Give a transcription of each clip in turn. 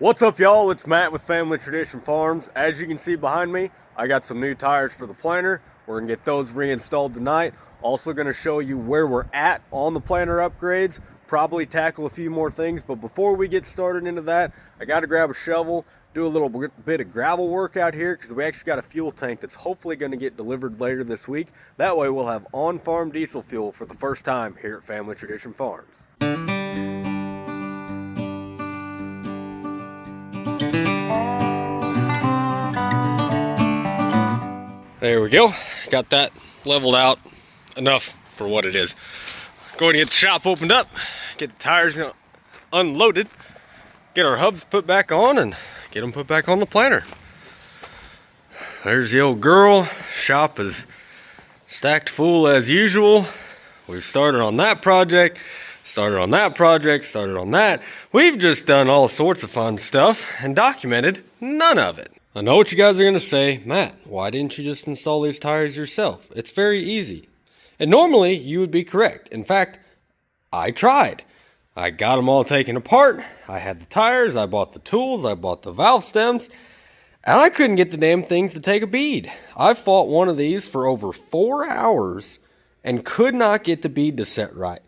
What's up, y'all? It's Matt with Family Tradition Farms. As you can see behind me, I got some new tires for the planter. We're gonna get those reinstalled tonight. Also gonna show you where we're at on the planter upgrades, probably tackle a few more things, but before we get started into that, I gotta grab a shovel, do a little bit of gravel work out here because we actually got a fuel tank that's hopefully gonna get delivered later this week. That way we'll have on-farm diesel fuel for the first time here at Family Tradition Farms. There we go. Got that leveled out enough for what it is. Going to get the shop opened up, get the tires unloaded, get our hubs put back on, and get them put back on the planter. There's the old girl. Shop is stacked full as usual. We've started on that project, started on that project, started on that. We've just done all sorts of fun stuff and documented none of it. I know what you guys are going to say, Matt, why didn't you just install these tires yourself? It's very easy. And normally you would be correct. In fact, I tried. I got them all taken apart. I had the tires, I bought the tools, I bought the valve stems, and I couldn't get the damn things to take a bead. I fought one of these for over 4 hours and could not get the bead to set right.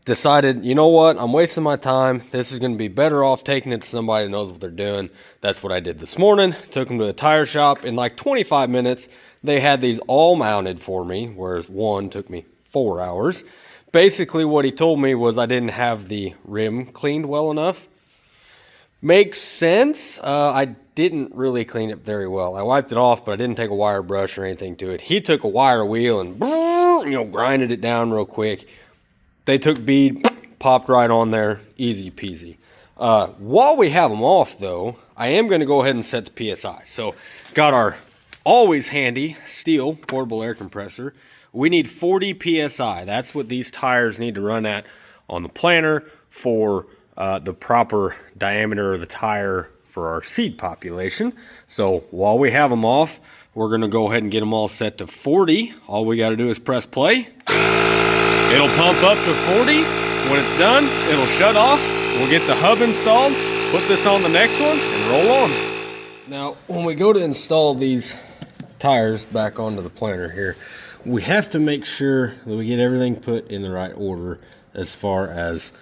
Decided, you know what, I'm wasting my time. This is going to be better off taking it to somebody that knows what they're doing. That's what I did this morning. Took them to the tire shop. In like 25 minutes, they had these all mounted for me, whereas one took me 4 hours. Basically, what he told me was I didn't have the rim cleaned well enough. Makes sense. I didn't really clean it very well. I wiped it off, but I didn't take a wire brush or anything to it. He took a wire wheel and, grinded it down real quick. They took bead, popped right on there, easy peasy. While we have them off, though, I am going to go ahead and set the PSI. So, got our always handy steel portable air compressor. We need 40 PSI. That's what these tires need to run at on the planter for the proper diameter of the tire for our seed population. So, while we have them off, we're going to go ahead and get them all set to 40. All we got to do is press play. It'll pump up to 40. When it's done, it'll shut off. We'll get the hub installed, put this on the next one, and roll on. Now, when we go to install these tires back onto the planter here, we have to make sure that we get everything put in the right order as far as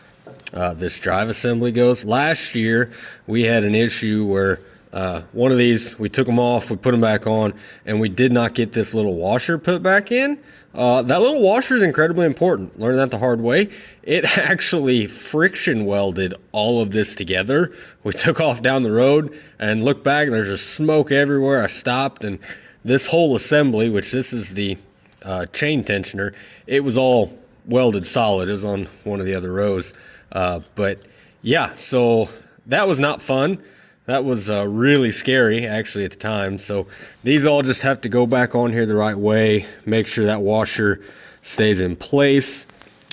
this drive assembly goes. Last year, we had an issue where one of these, we took them off, we put them back on, and we did not get this little washer put back in. That little washer is incredibly important. Learned that the hard way. It actually friction welded all of this together. We took off down the road and looked back, and there's just smoke everywhere. I stopped, and this whole assembly, which this is the chain tensioner, it was all welded solid. It was on one of the other rows. But yeah, so that was not fun. That was really scary, actually, at the time. So these all just have to go back on here the right way. Make sure that washer stays in place.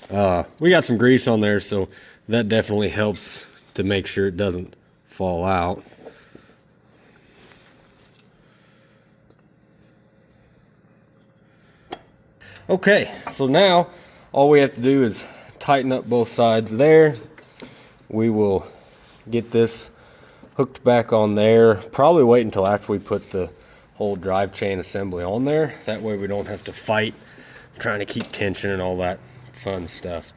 We got some grease on there, so that definitely helps to make sure it doesn't fall out. Okay, so now all we have to do is tighten up both sides there. We will get this hooked back on there. Probably wait until after we put the whole drive chain assembly on there. That way we don't have to fight trying to keep tension and all that fun stuff.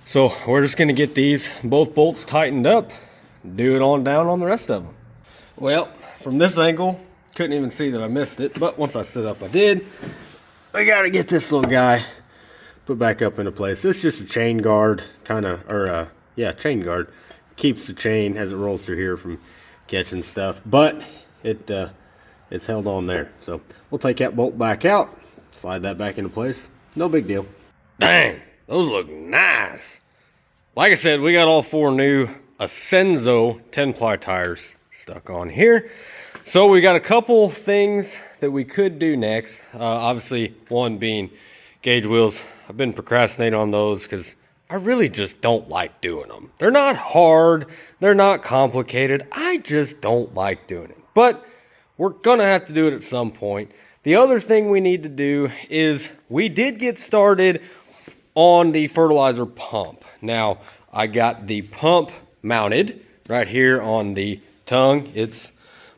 So we're just going to get these both bolts tightened up, do it on down on the rest of them. Well, from this angle, couldn't even see that I missed it, but once I stood up, I did. I got to get this little guy put back up into place. This is just a chain guard, chain guard. Keeps the chain as it rolls through here from catching stuff, but it's held on there. So we'll take that bolt back out, slide that back into place. No big deal. Dang, those look nice. Like I said, we got all 4 new Ascenso 10-ply tires stuck on here. So we got a couple things that we could do next. Obviously, one being gauge wheels. I've been procrastinating on those because I really just don't like doing them. They're not hard. They're not complicated. I just don't like doing it. But we're going to have to do it at some point. The other thing we need to do is we did get started on the fertilizer pump. Now, I got the pump mounted right here on the tongue, it's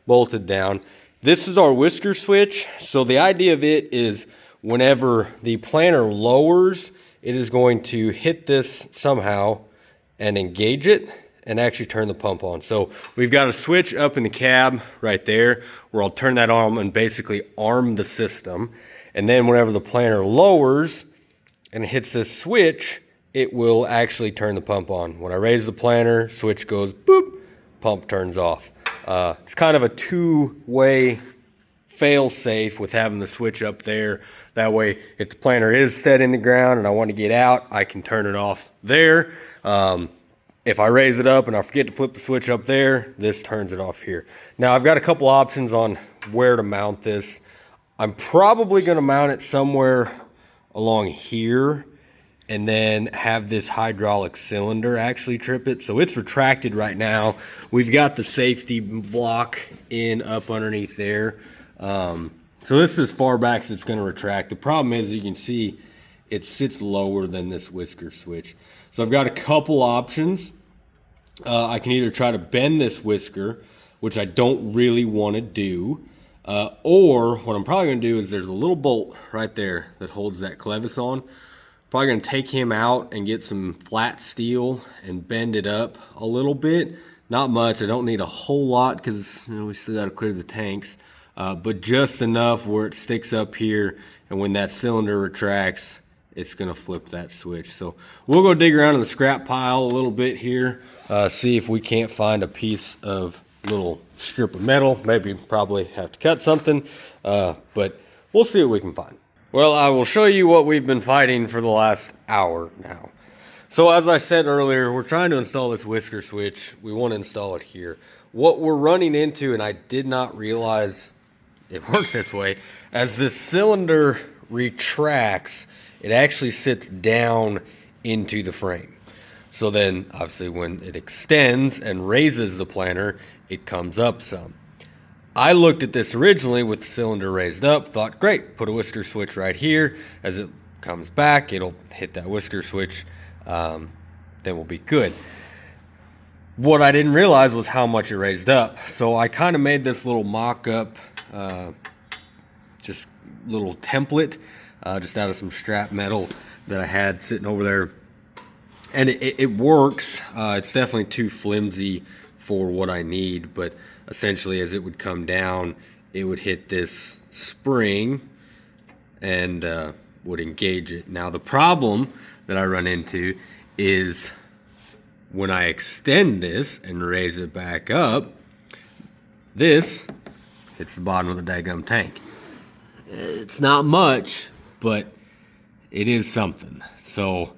bolted down. This is our whisker switch. So the idea of it is whenever the planter lowers, it is going to hit this somehow and engage it and actually turn the pump on. So we've got a switch up in the cab right there where I'll turn that on and basically arm the system. And then whenever the planter lowers and it hits this switch, it will actually turn the pump on. When I raise the planter, switch goes boop, pump turns off. It's kind of a two-way fail safe with having the switch up there. That way, if the planter is set in the ground and I want to get out, I can turn it off there. If I raise it up and I forget to flip the switch up there, this turns it off here. Now, I've got a couple options on where to mount this. I'm probably going to mount it somewhere along here and then have this hydraulic cylinder actually trip it. So it's retracted right now. We've got the safety block in up underneath there. So this is as far back as it's going to retract. The problem is, you can see it sits lower than this whisker switch. So I've got a couple options. I can either try to bend this whisker, which I don't really want to do, or what I'm probably going to do is there's a little bolt right there that holds that clevis on. Probably going to take him out and get some flat steel and bend it up a little bit. Not much. I don't need a whole lot because we still got to clear the tanks. But just enough where it sticks up here, and when that cylinder retracts, it's going to flip that switch. So we'll go dig around in the scrap pile a little bit here, see if we can't find a piece of little strip of metal. Maybe probably have to cut something, but we'll see what we can find. Well, I will show you what we've been fighting for the last hour now. So as I said earlier, we're trying to install this whisker switch. We want to install it here. What we're running into, and I did not realize it worked this way, as this cylinder retracts, it actually sits down into the frame. So then, obviously, when it extends and raises the planter, it comes up some. I looked at this originally with the cylinder raised up, thought, great, put a whisker switch right here. As it comes back, it'll hit that whisker switch, then we'll be good. What I didn't realize was how much it raised up. So I kind of made this little mock-up, just little template, just out of some strap metal that I had sitting over there. And it works. It's definitely too flimsy for what I need, but essentially as it would come down, it would hit this spring and would engage it. Now the problem that I run into is when I extend this and raise it back up, this hits the bottom of the daggum tank. It's not much, but it is something. So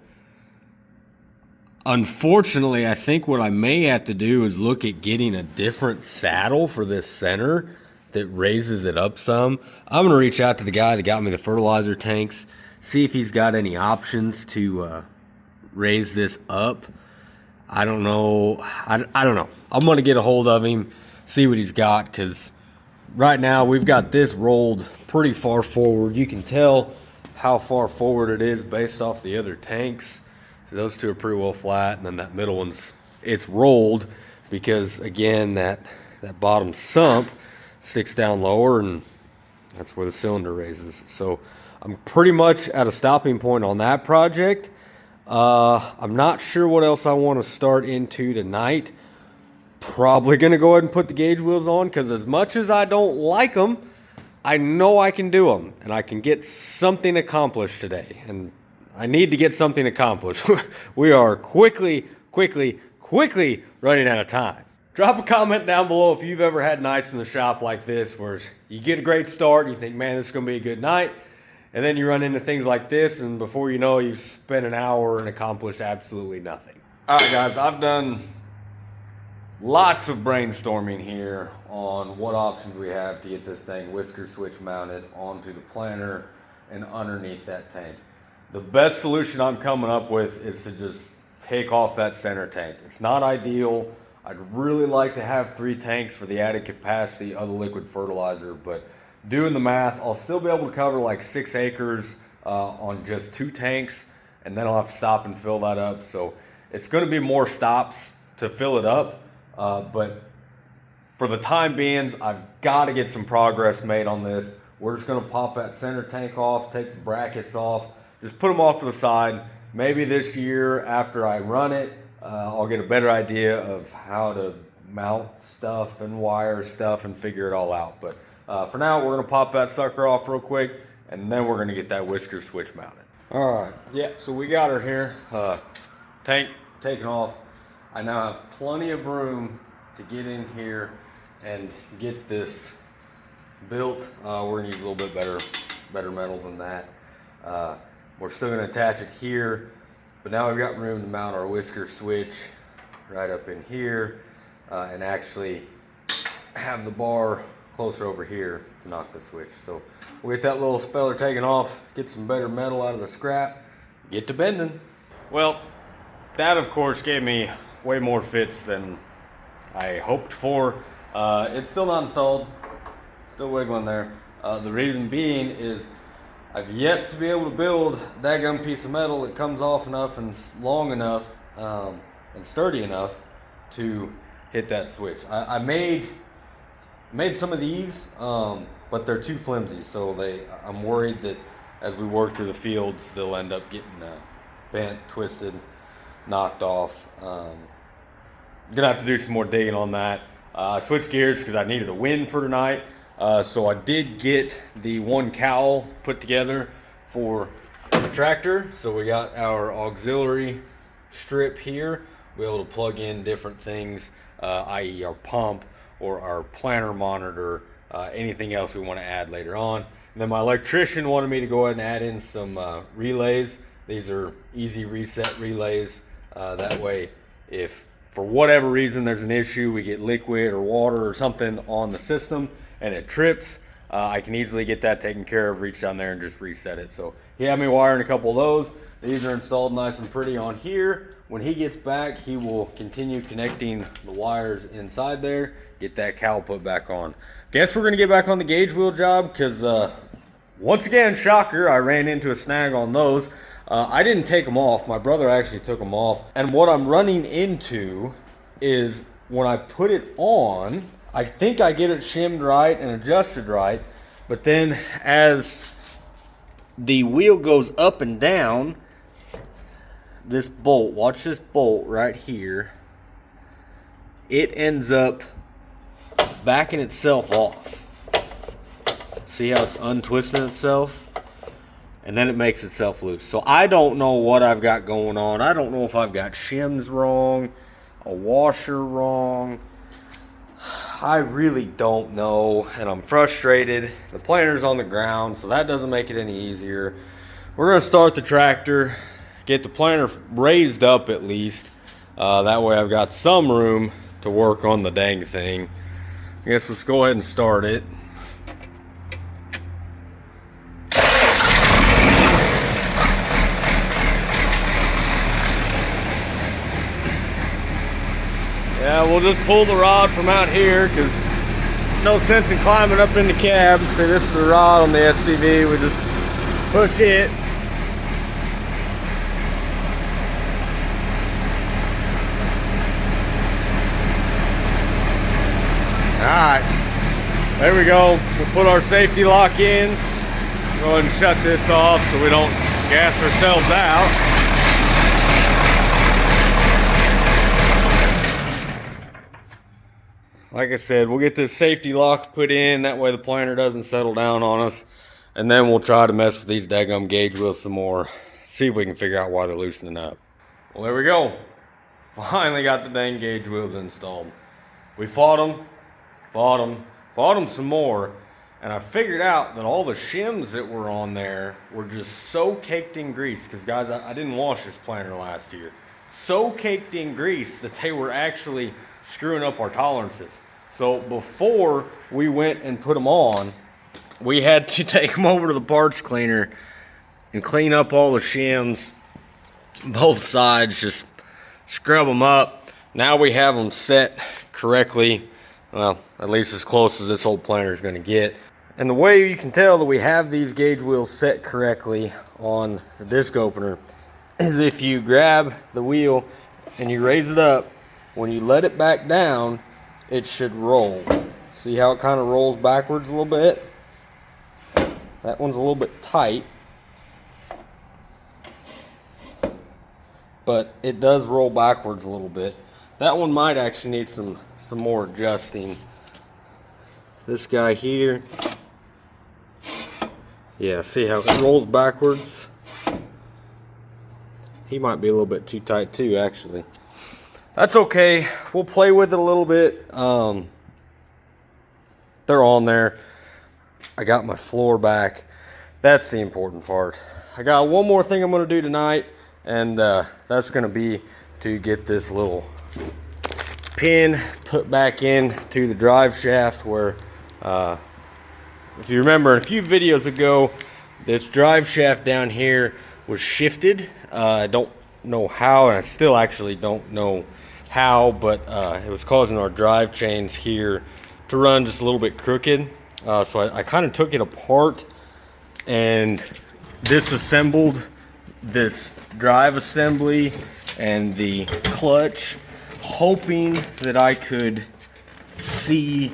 unfortunately, I think what I may have to do is look at getting a different saddle for this center that raises it up some. I'm going to reach out to the guy that got me the fertilizer tanks, see if he's got any options to raise this up. I don't know. I don't know. I'm going to get a hold of him, see what he's got, because right now we've got this rolled pretty far forward. You can tell how far forward it is based off the other tanks. So those two are pretty well flat, and then that middle one's, it's rolled because, again, that bottom sump sticks down lower, and that's where the cylinder raises. So I'm pretty much at a stopping point on that project. I'm not sure what else I want to start into tonight. Probably going to go ahead and put the gauge wheels on, because as much as I don't like them, I know I can do them, and I can get something accomplished today. And I need to get something accomplished. We are quickly running out of time. Drop a comment down below if you've ever had nights in the shop like this where you get a great start and you think, man, this is going to be a good night. And then you run into things like this, and before you know, you've spent an hour and accomplished absolutely nothing. All right, guys, I've done lots of brainstorming here on what options we have to get this thing whisker switch mounted onto the planter and underneath that tank. The best solution I'm coming up with is to just take off that center tank. It's not ideal. I'd really like to have 3 tanks for the added capacity of the liquid fertilizer, but doing the math, I'll still be able to cover like 6 acres on just 2 tanks, and then I'll have to stop and fill that up. So it's going to be more stops to fill it up, But for the time being, I've got to get some progress made on this. We're just going to pop that center tank off, take the brackets off, just put them off to the side. Maybe this year after I run it, I'll get a better idea of how to mount stuff and wire stuff and figure it all out. But for now, we're going to pop that sucker off real quick, and then we're going to get that whisker switch mounted. All right, yeah, so we got her here. Tank taken off. I now have plenty of room to get in here and get this built. We're gonna use a little bit better metal than that. We're still gonna attach it here, but now we've got room to mount our whisker switch right up in here, and actually have the bar closer over here to knock the switch. So we'll get that little speller taken off, get some better metal out of the scrap, get to bending. Well, that of course gave me way more fits than I hoped for. It's still not installed, still wiggling there. The reason being is I've yet to be able to build a daggum piece of metal that comes off enough and long enough and sturdy enough to hit that switch. I made some of these, but they're too flimsy, so I'm worried that as we work through the fields, they'll end up getting bent, twisted, knocked off. Gonna have to do some more digging on that. I switched gears because I needed a wind for tonight. So I did get the one cowl put together for the tractor. So we got our auxiliary strip here. We're able to plug in different things, i.e. our pump or our planter monitor, anything else we want to add later on. And then my electrician wanted me to go ahead and add in some relays. These are easy reset relays. That way, if for whatever reason there's an issue, we get liquid or water or something on the system and it trips, I can easily get that taken care of, reach down there and just reset it. So he had me wiring a couple of those. These are installed nice and pretty on here. When he gets back, he will continue connecting the wires inside there, get that cowl put back on. Guess we're gonna get back on the gauge wheel job because once again, shocker, I ran into a snag on those. I didn't take them off. My brother actually took them off. And what I'm running into is when I put it on, I think I get it shimmed right and adjusted right. But then as the wheel goes up and down, this bolt, watch this bolt right here, it ends up backing itself off. See how it's untwisting itself? And then it makes itself loose. So I don't know what I've got going on. I don't know if I've got shims wrong, a washer wrong. I really don't know, and I'm frustrated. The planter's on the ground, so that doesn't make it any easier. We're gonna start the tractor, get the planter raised up at least. That way I've got some room to work on the dang thing. I guess let's go ahead and start it. Yeah, we'll just pull the rod from out here because no sense in climbing up in the cab. See, this is the rod on the SCV. We just push it. Alright, there we go. We'll put our safety lock in. Go ahead and shut this off so we don't gas ourselves out. Like I said, we'll get this safety lock put in. That way the planter doesn't settle down on us. And then we'll try to mess with these daggum gauge wheels some more. See if we can figure out why they're loosening up. Well, there we go. Finally got the dang gauge wheels installed. We fought them some more. And I figured out that all the shims that were on there were just so caked in grease. Because guys, I didn't wash this planter last year. So caked in grease that they were actually screwing up our tolerances. So before we went and put them on, we had to take them over to the parts cleaner and clean up all the shims, both sides, just scrub them up. Now we have them set correctly, well, at least as close as this old planter is going to get. And the way you can tell that we have these gauge wheels set correctly on the disc opener is if you grab the wheel and you raise it up when you let it back down, it should roll. See how it kind of rolls backwards a little bit? That one's a little bit tight, but it does roll backwards a little bit. That one might actually need some more adjusting. This guy here, yeah, see how it rolls backwards? He might be a little bit too tight too, actually. That's okay, we'll play with it a little bit. They're on there. I got my floor back. That's the important part. I got one more thing I'm gonna do tonight, and that's gonna be to get this little pin put back in to the drive shaft where, if you remember a few videos ago, this drive shaft down here was shifted. I don't know how, and I still actually don't know how, but it was causing our drive chains here to run just a little bit crooked. So I kind of took it apart and disassembled this drive assembly and the clutch, hoping that I could see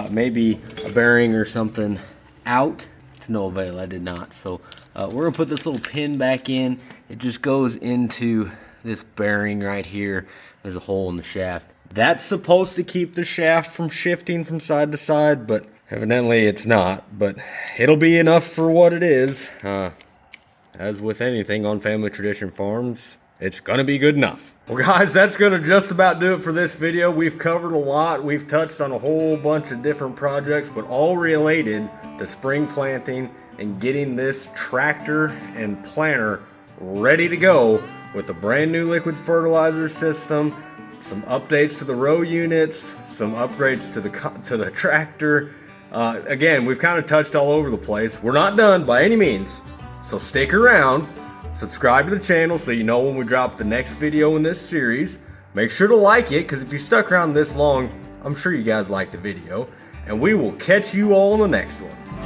maybe a bearing or something out. To no avail, I did not. So we're gonna put this little pin back in. It just goes into this bearing right here. There's a hole in the shaft. That's supposed to keep the shaft from shifting from side to side, but evidently it's not. But it'll be enough for what it is. As with anything on Family Tradition Farms, it's gonna be good enough. Well guys, that's gonna just about do it for this video. We've covered a lot. We've touched on a whole bunch of different projects, but all related to spring planting and getting this tractor and planter ready to go with a brand new liquid fertilizer system, some updates to the row units, some upgrades to the tractor. Again, we've kind of touched all over the place. We're not done by any means, so stick around. Subscribe to the channel so you know when we drop the next video in this series. Make sure to like it, because if you stuck around this long, I'm sure you guys liked the video. And we will catch you all in the next one.